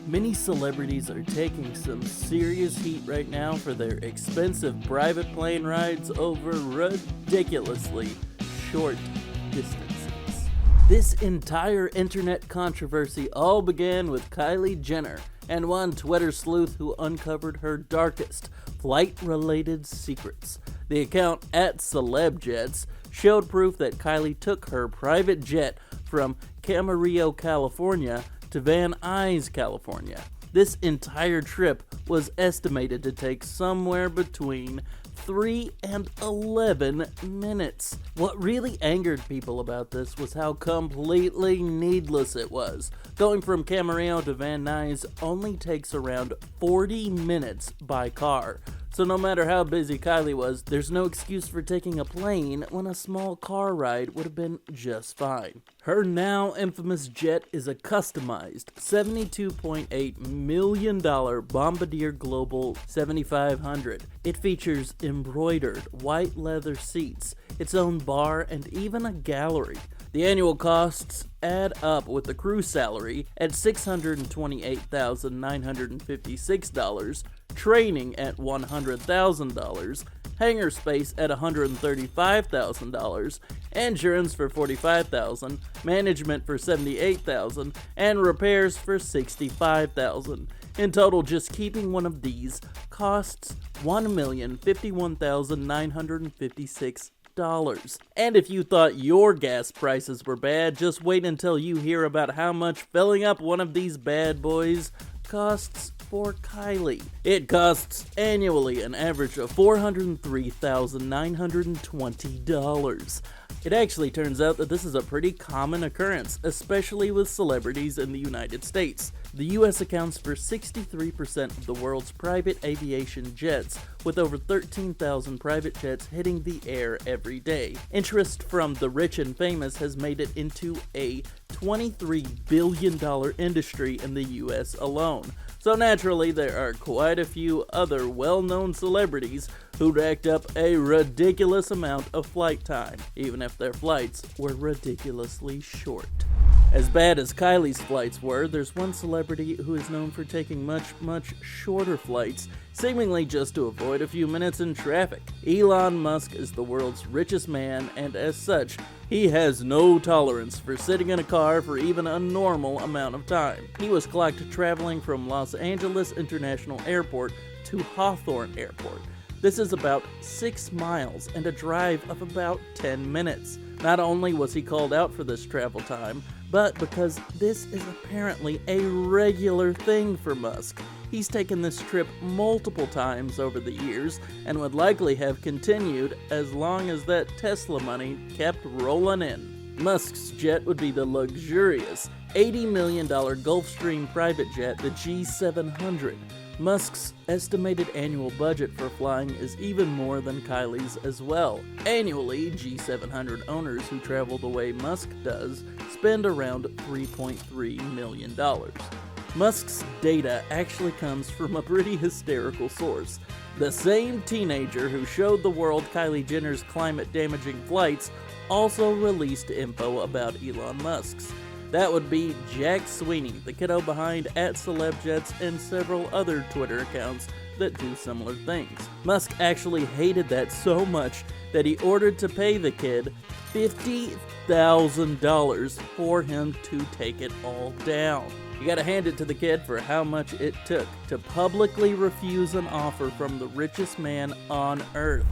Many celebrities are taking some serious heat right now for their expensive private plane rides over ridiculously short distances. This entire internet controversy all began with Kylie Jenner and one Twitter sleuth who uncovered her darkest flight-related secrets. The account @CelebJets showed proof that Kylie took her private jet from Camarillo, California to Van Nuys, California. This entire trip was estimated to take somewhere between 3 and 11 minutes. What really angered people about this was how completely needless it was. Going from Camarillo to Van Nuys only takes around 40 minutes by car. So no matter how busy Kylie was, there's no excuse for taking a plane when a small car ride would have been just fine. Her now infamous jet is a customized $72.8 million Bombardier Global 7500. It features embroidered white leather seats, its own bar, and even a gallery. The annual costs add up with the crew salary at $628,956, training at $100,000, hangar space at $135,000, insurance for $45,000, management for $78,000, and repairs for $65,000. In total, just keeping one of these costs $1,051,956. And if you thought your gas prices were bad, just wait until you hear about how much filling up one of these bad boys costs for Kylie. It costs annually an average of $403,920. It actually turns out that this is a pretty common occurrence, especially with celebrities in the United States. The US accounts for 63% of the world's private aviation jets, with over 13,000 private jets hitting the air every day. Interest from the rich and famous has made it into a $23 billion industry in the US alone. So naturally, there are quite a few other well-known celebrities who racked up a ridiculous amount of flight time, even if their flights were ridiculously short. As bad as Kylie's flights were, there's one celebrity who is known for taking much shorter flights, seemingly just to avoid a few minutes in traffic. Elon Musk is the world's richest man, and as such, he has no tolerance for sitting in a car for even a normal amount of time. He was clocked traveling from Los Angeles International Airport to Hawthorne Airport. This is about 6 miles and a drive of about 10 minutes. Not only was he called out for this travel time, but because this is apparently a regular thing for Musk. He's taken this trip multiple times over the years and would likely have continued as long as that Tesla money kept rolling in. Musk's jet would be the luxurious $80 million Gulfstream private jet, the G700. Musk's estimated annual budget for flying is even more than Kylie's as well. Annually, G700 owners who travel the way Musk does spend around $3.3 million. Musk's data actually comes from a pretty hysterical source. The same teenager who showed the world Kylie Jenner's climate-damaging flights also released info about Elon Musk's. That would be Jack Sweeney, the kiddo behind @CelebJets and several other Twitter accounts that do similar things. Musk actually hated that so much that he ordered to pay the kid $50,000 for him to take it all down. You gotta hand it to the kid for how much it took to publicly refuse an offer from the richest man on earth.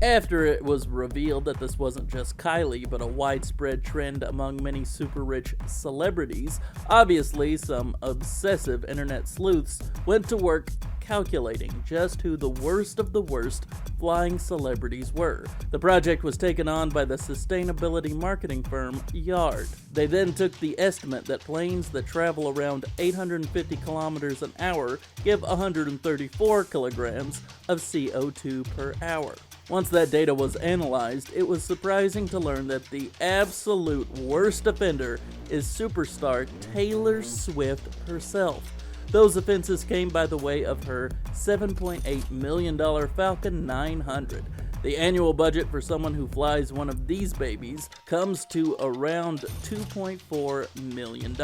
After it was revealed that this wasn't just Kylie, but a widespread trend among many super rich celebrities, obviously some obsessive internet sleuths went to work calculating just who the worst of the worst flying celebrities were. The project was taken on by the sustainability marketing firm Yard. They then took the estimate that planes that travel around 850 kilometers an hour give 134 kilograms of CO2 per hour. Once that data was analyzed, it was surprising to learn that the absolute worst offender is superstar Taylor Swift herself. Those offenses came by the way of her $7.8 million Falcon 900. The annual budget for someone who flies one of these babies comes to around $2.4 million.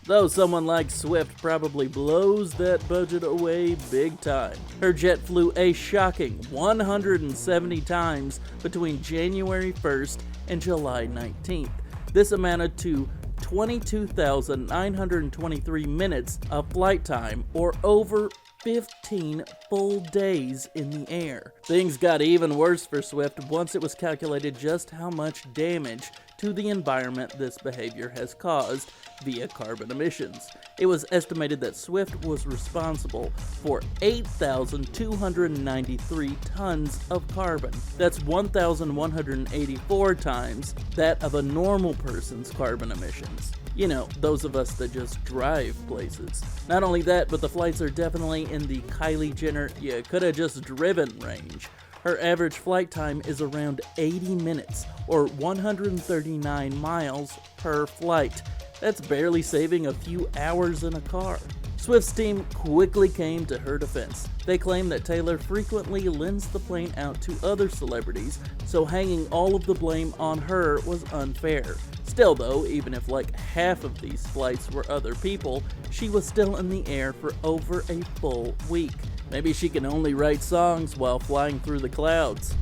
though someone like Swift probably blows that budget away big time. Her jet flew a shocking 170 times between January 1st and July 19th. This amounted to 22,923 minutes of flight time, or over 15 full days in the air. Things got even worse for Swift once it was calculated just how much damage to the environment this behavior has caused via carbon emissions. It was estimated that Swift was responsible for 8,293 tons of carbon. That's 1,184 times that of a normal person's carbon emissions. You know, those of us that just drive places. Not only that, but the flights are definitely in the Kylie Jenner you coulda just driven range. Her average flight time is around 80 minutes, or 139 miles per flight. That's barely saving a few hours in a car. Swift's team quickly came to her defense. They claim that Taylor frequently lends the plane out to other celebrities, so hanging all of the blame on her was unfair. Still though, even if like half of these flights were other people, she was still in the air for over a full week. Maybe she can only write songs while flying through the clouds.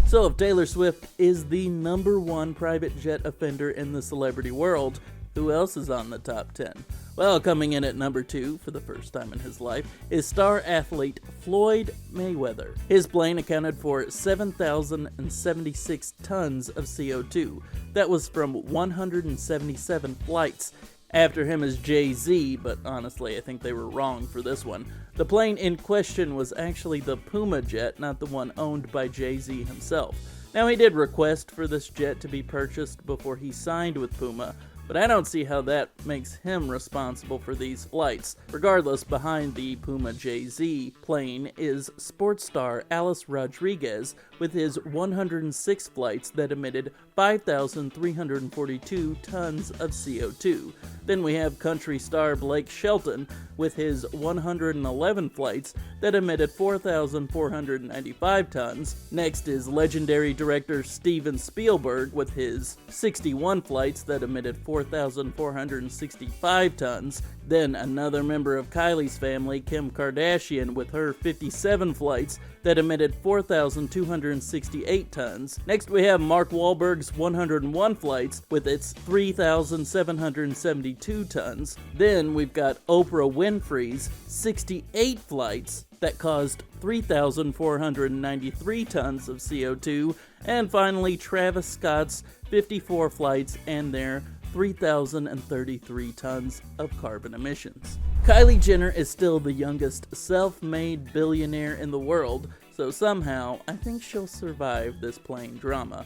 So if Taylor Swift is the #1 private jet offender in the celebrity world, who else is on the top 10? Well, coming in at number 2 for the first time in his life is star athlete Floyd Mayweather. His plane accounted for 7,076 tons of CO2. That was from 177 flights. After him is Jay-Z, but honestly, I think they were wrong for this one. The plane in question was actually the Puma jet, not the one owned by Jay-Z himself. Now, he did request for this jet to be purchased before he signed with Puma, but I don't see how that makes him responsible for these flights. Regardless, behind the Puma Jay-Z plane is sports star Alice Rodriguez with his 106 flights that emitted 5,342 tons of CO2. Then we have country star Blake Shelton with his 111 flights that emitted 4,495 tons. Next is legendary director Steven Spielberg with his 61 flights that emitted 4,465 tons. Then another member of Kylie's family, Kim Kardashian, with her 57 flights that emitted 4,268 tons. Next we have Mark Wahlberg's 101 flights with its 3,772 tons. Then we've got Oprah Winfrey's 68 flights that caused 3,493 tons of CO2. And finally, Travis Scott's 54 flights and their 3,033 tons of carbon emissions. Kylie Jenner is still the youngest self-made billionaire in the world, so somehow I think she'll survive this plane drama.